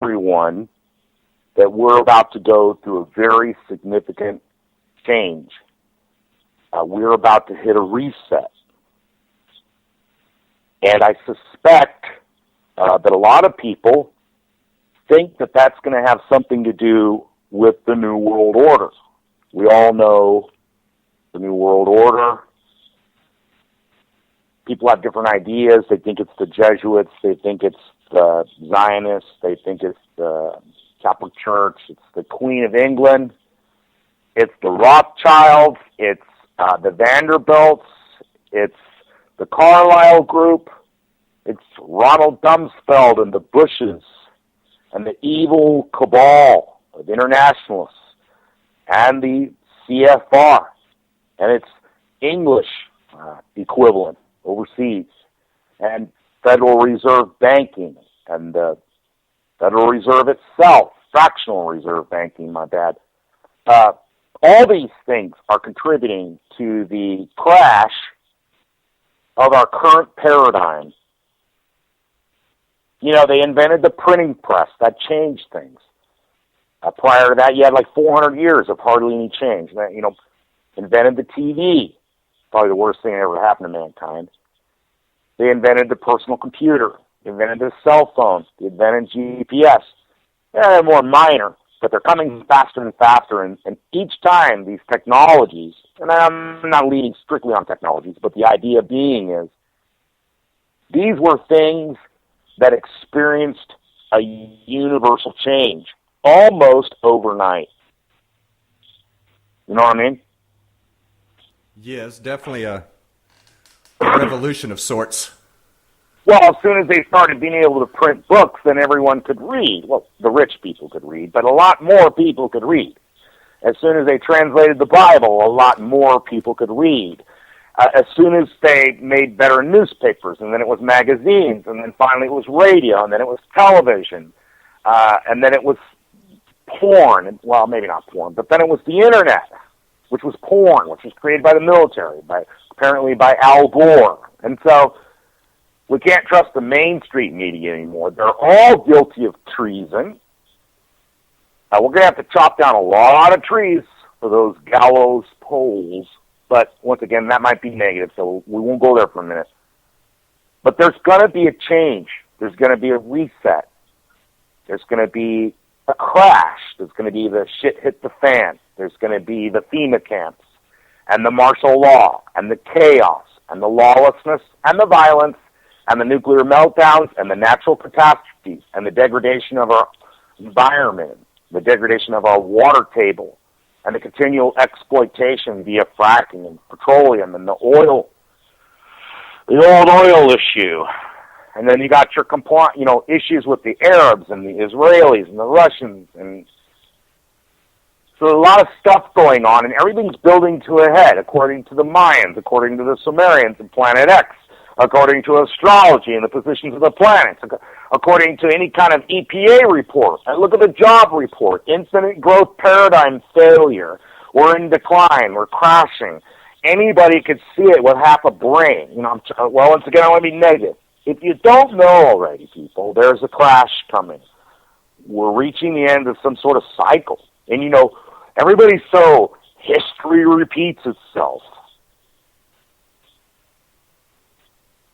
everyone that we're about to go through a very significant change. We're about to hit a reset. And I suspect that a lot of people think that that's going to have something to do with the New World Order. We all know the New World Order. People have different ideas. They think it's the Jesuits. They think it's the Zionists. They think it's the Catholic Church. It's the Queen of England. It's the Rothschilds. It's the Vanderbilts. It's the Carlyle Group. It's Ronald Rumsfeld and the Bushes and the evil cabal of internationalists and the CFR and its English equivalent overseas, and Federal Reserve banking, and the Federal Reserve itself, fractional reserve banking, my bad. All these things are contributing to the crash of our current paradigm. You know, they invented the printing press. That changed things. Prior to that, you had like 400 years of hardly any change. You know, invented the TV. Probably the worst thing that ever happened to mankind. They invented the personal computer. They invented the cell phone. They invented GPS. They're more minor, but they're coming faster and faster. And each time these technologies, and I'm not leaning strictly on technologies, but the idea being is these were things that experienced a universal change almost overnight. You know what I mean? Yes, definitely a revolution of sorts. Well, as soon as they started being able to print books, then everyone could read. Well, the rich people could read, but a lot more people could read. As soon as they translated the Bible, a lot more people could read. As soon as they made better newspapers, and then it was magazines, and then finally it was radio, and then it was television, and then it was porn. Well, maybe not porn, but then it was the Internet, which was porn, which was created by the military, apparently by Al Gore. And so we can't trust the mainstream media anymore. They're all guilty of treason. We're going to have to chop down a lot of trees for those gallows poles. But once again, that might be negative, so we won't go there for a minute. But there's going to be a change. There's going to be a reset. There's going to be a crash. There's going to be the shit hit the fan. There's going to be the FEMA camps and the martial law and the chaos and the lawlessness and the violence and the nuclear meltdowns and the natural catastrophes and the degradation of our environment, the degradation of our water table, and the continual exploitation via fracking and petroleum and the old oil issue. And then you got your issues with the Arabs and the Israelis and the Russians. And so there's a lot of stuff going on, and everything's building to a head, according to the Mayans, according to the Sumerians and Planet X, according to astrology and the positions of the planets, according to any kind of EPA report. And look at the job report. Infinite growth paradigm failure. We're in decline. We're crashing. Anybody could see it with half a brain. Well, once again, I want to be negative. If you don't know already, people, there's a crash coming. We're reaching the end of some sort of cycle. And, everybody's so history repeats itself.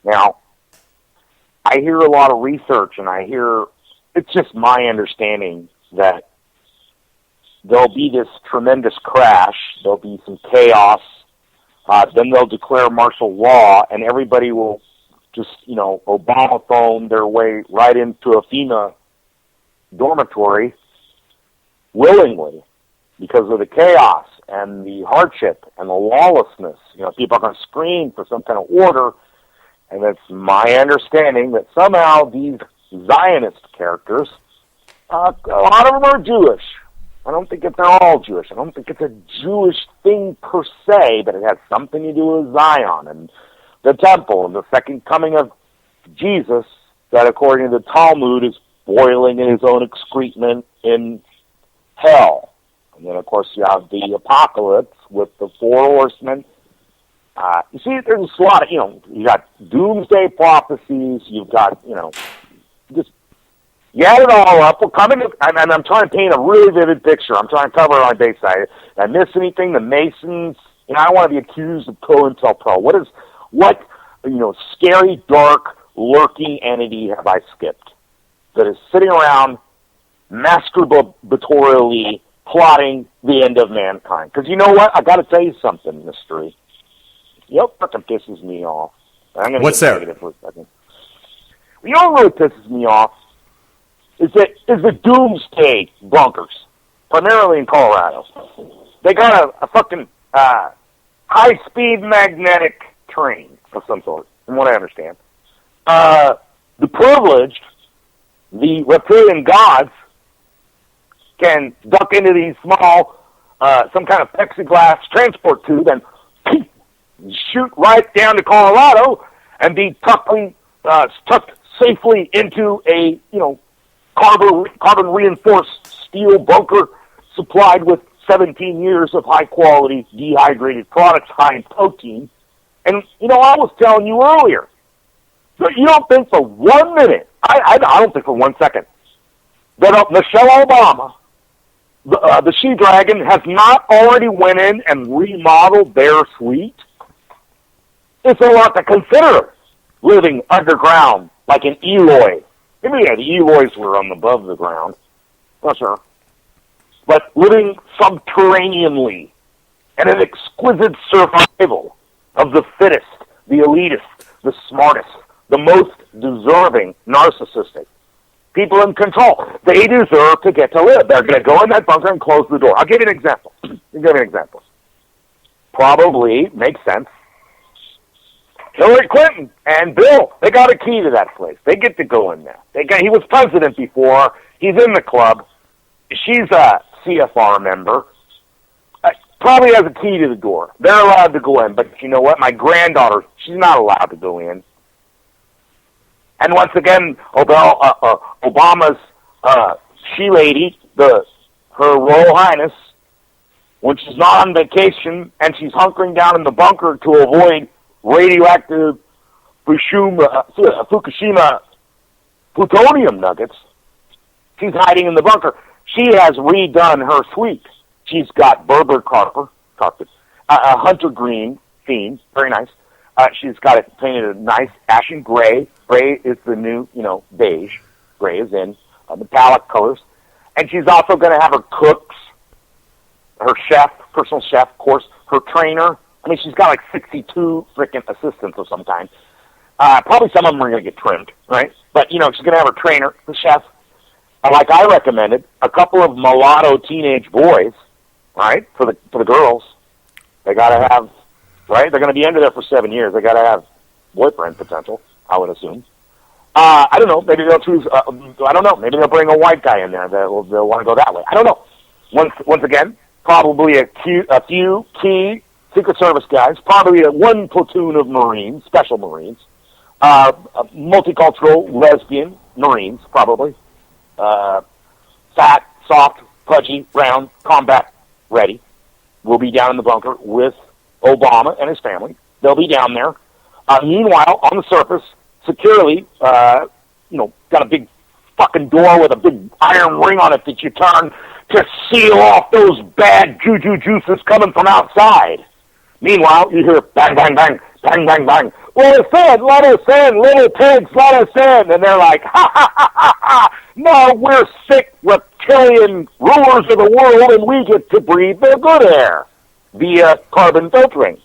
Now, I hear a lot of research, and it's just my understanding that there'll be this tremendous crash, there'll be some chaos, then they'll declare martial law, and everybody will just, Obama phone their way right into a FEMA dormitory willingly because of the chaos and the hardship and the lawlessness. People are going to scream for some kind of order. And it's my understanding that somehow these Zionist characters, a lot of them are Jewish. I don't think they're all Jewish. I don't think it's a Jewish thing per se, but it has something to do with Zion and the temple and the second coming of Jesus that, according to the Talmud, is boiling in his own excrement in hell. And then, of course, you have the apocalypse with the four horsemen. You see, there's a lot of, you got doomsday prophecies, you've got, just You add it all up. We're coming to, and I'm trying to paint a really vivid picture. I'm trying to cover it on base side. Did I miss anything? The Masons, I don't want to be accused of COINTELPRO. What scary, dark, lurking entity have I skipped that is sitting around masturbatorially plotting the end of mankind? Because you know what? I got to tell you something, Mystery. Fucking pisses me off. I'm going to get negative for a second. You know what really pisses me off is the doomsday bunkers, primarily in Colorado. They got a fucking high-speed magnetic train of some sort, from what I understand. The privileged, the reptilian gods, can duck into these small, some kind of plexiglass transport tube and shoot right down to Colorado and be tucked safely into a, carbon reinforced steel bunker supplied with 17 years of high quality dehydrated products high in protein. And I was telling you earlier, you don't think for 1 minute, I don't think for 1 second, that Michelle Obama, the she-dragon, has not already went in and remodeled their suite? It's a lot to consider, living underground like an Eloy. Maybe the Eloys were above the ground. Not sure. But living subterraneanly and an exquisite survival of the fittest, the elitist, the smartest, the most deserving narcissistic. People in control. They deserve to get to live. They're going to go in that bunker and close the door. I'll give you an example. Probably makes sense. Hillary Clinton and Bill, they got a key to that place. They get to go in there. He was president before. He's in the club. She's a CFR member. Probably has a key to the door. They're allowed to go in. But you know what? My granddaughter, she's not allowed to go in. And once again, Obama's she-lady, her Royal Highness, when she's not on vacation and she's hunkering down in the bunker to avoid radioactive Fukushima plutonium nuggets, she's hiding in the bunker. She has redone her suite. She's got Berber carpet, a hunter green theme, very nice. She's got it painted a nice ashen gray. Gray is the new, beige. Gray is in metallic colors. And she's also going to have her cooks, her chef, personal chef, of course, her trainer. I mean, she's got like 62 freaking assistants of some kind. Probably some of them are going to get trimmed, right? But, she's going to have her trainer, the chef. Like I recommended, a couple of mulatto teenage boys, right, for the girls. They got to have, right? They're going to be under there for 7 years. They got to have boyfriend potential, I would assume. I don't know. Maybe they'll choose. I don't know. Maybe they'll bring a white guy in there. They'll want to go that way. I don't know. Once again, probably a few key Secret Service guys. Probably one platoon of Marines, special Marines, multicultural lesbian Marines, probably. Fat, soft, pudgy, round, combat ready. Will be down in the bunker with Obama and his family. They'll be down there. Meanwhile, on the surface, securely, got a big fucking door with a big iron ring on it that you turn to seal off those bad juju juices coming from outside. Meanwhile, you hear bang, bang, bang, bang, bang, bang. Let us in, little pigs, let us in. And they're like, ha, ha, ha, ha, ha. No, we're sick reptilian rulers of the world, and we get to breathe their good air via carbon filtering.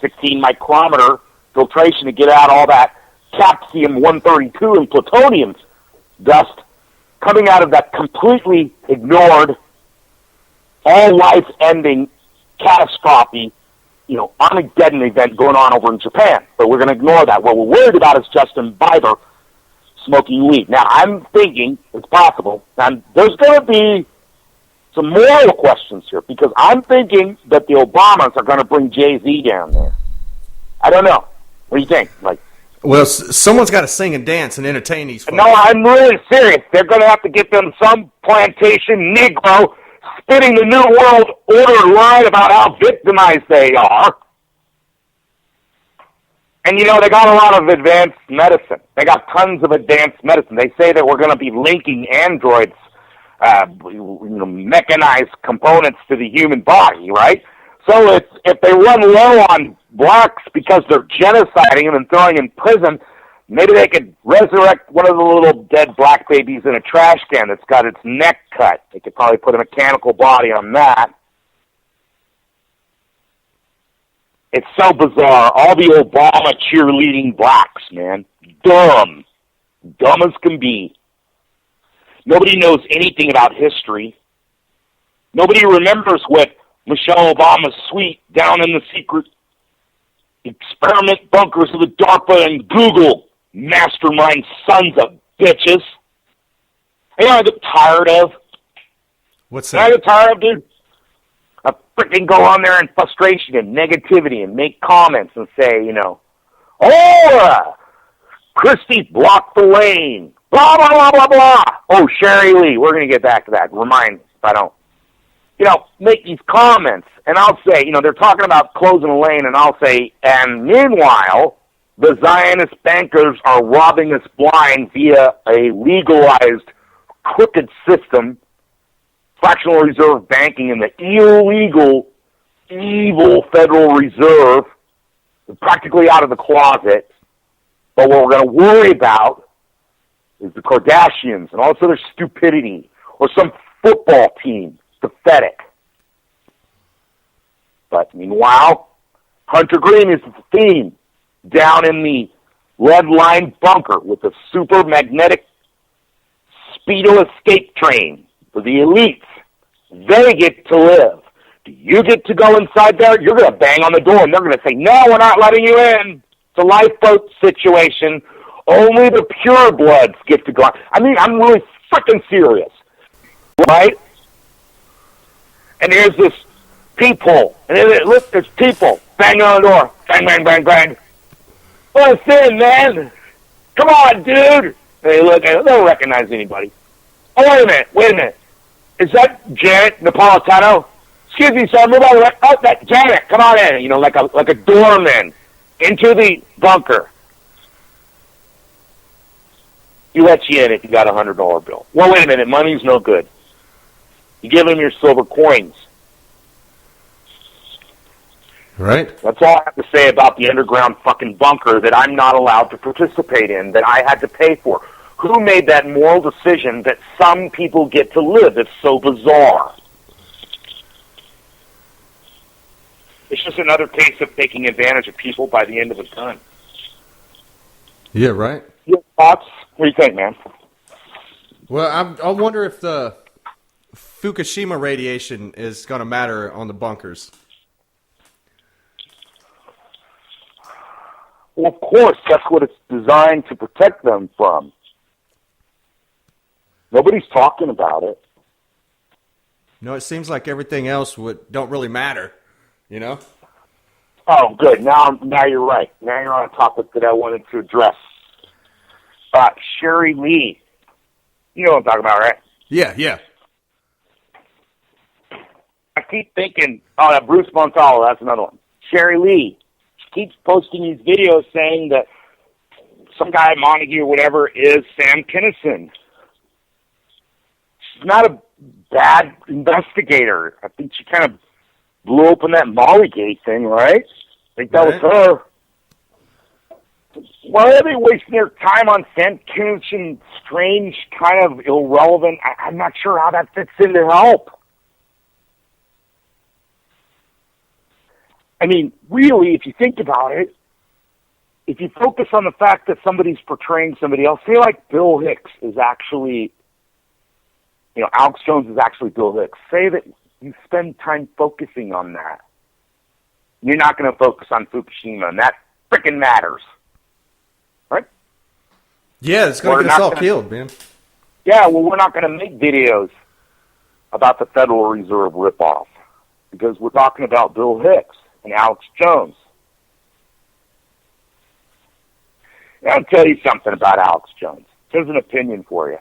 16 micrometer filtration to get out all that capsium-132 and plutonium dust coming out of that completely ignored, all life-ending catastrophe, Armageddon event going on over in Japan. But we're going to ignore that. What we're worried about is Justin Bieber smoking weed. Now, I'm thinking it's possible, and there's going to be some moral questions here, because I'm thinking that the Obamas are going to bring Jay-Z down there. I don't know. What do you think? Well, someone's got to sing and dance and entertain these folks. No, I'm really serious. They're going to have to get them some plantation Negro spitting the New World Order line about how victimized they are. And, you know, they got a lot of advanced medicine. They got tons of advanced medicine. They say that we're going to be linking androids, mechanized components to the human body, right? So if they run low on blacks because they're genociding them and throwing them in prison, maybe they could resurrect one of the little dead black babies in a trash can that's got its neck cut. They could probably put a mechanical body on that. It's so bizarre. All the Obama cheerleading blacks, man. Dumb. Dumb as can be. Nobody knows anything about history. Nobody remembers what Michelle Obama's suite down in the secret experiment bunkers of the DARPA and Google mastermind sons of bitches. You know what I get tired of? What's You know that? what I get tired of, dude? I freaking go on there in frustration and negativity and make comments and say, Christie blocked the lane. Blah, blah, blah, blah, blah. Oh, Sherry Lee. We're going to get back to that. Remind if I don't. Make these comments. And I'll say, they're talking about closing a lane, and I'll say, and meanwhile, the Zionist bankers are robbing us blind via a legalized, crooked system, fractional reserve banking, and the illegal, evil Federal Reserve, practically out of the closet. But what we're going to worry about is the Kardashians and all this other stupidity, or some football team. Pathetic. But meanwhile, Hunter Green is the theme down in the lead-lined bunker with a super magnetic speedo escape train for the elites. They get to live. Do you get to go inside there? You're going to bang on the door, and they're going to say, no, we're not letting you in. It's a lifeboat situation. Only the purebloods get to go. I mean, I'm really freaking serious. Right? And here's this peephole. And look, there's people banging on the door. Bang, bang, bang, bang. What's in, man? Come on, dude. And they look, they don't recognize anybody. Oh, wait a minute. Is that Janet Napolitano? Excuse me, sir, move on the right. Oh, that's Janet. Come on in. Like a doorman into the bunker. You let you in if you got a $100 bill. Well, wait a minute. Money's no good. You give them your silver coins. Right. That's all I have to say about the underground fucking bunker that I'm not allowed to participate in, that I had to pay for. Who made that moral decision that some people get to live? It's so bizarre. It's just another case of taking advantage of people by the end of a gun. Yeah, right. Your thoughts? What do you think, man? Well, I wonder if the Fukushima radiation is going to matter on the bunkers. Well, of course, that's what it's designed to protect them from. Nobody's talking about it. No, it seems like everything else don't really matter, Oh, good. Now you're right. Now you're on a topic that I wanted to address. Sherry Lee. You know what I'm talking about, right? Yeah. I keep thinking, Bruce Montalvo, that's another one. Sherry Lee. She keeps posting these videos saying that some guy, Montague or whatever, is Sam Kinison. She's not a bad investigator. I think she kind of blew open that Mollygate thing, right? I think that was her. Why are they wasting their time on Sam Kinison? Strange, kind of irrelevant. I'm not sure how that fits into help. I mean, really, if you think about it, if you focus on the fact that somebody's portraying somebody else, say like Bill Hicks is actually, Alex Jones is actually Bill Hicks. Say that you spend time focusing on that. You're not going to focus on Fukushima, and that freaking matters. Right? Yeah, it's going to get us all killed, man. Yeah, well, we're not going to make videos about the Federal Reserve ripoff because we're talking about Bill Hicks and Alex Jones. I'll tell you something about Alex Jones. Here's an opinion for you.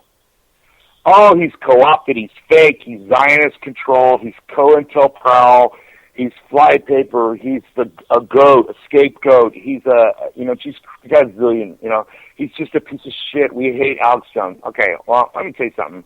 Oh, he's co-opted, he's fake, he's Zionist controlled, he's COINTELPRO, He's flypaper. He's a goat, a scapegoat. He's just the guy's zillion. He's just a piece of shit. We hate Alex Jones. Okay, well, let me tell you something.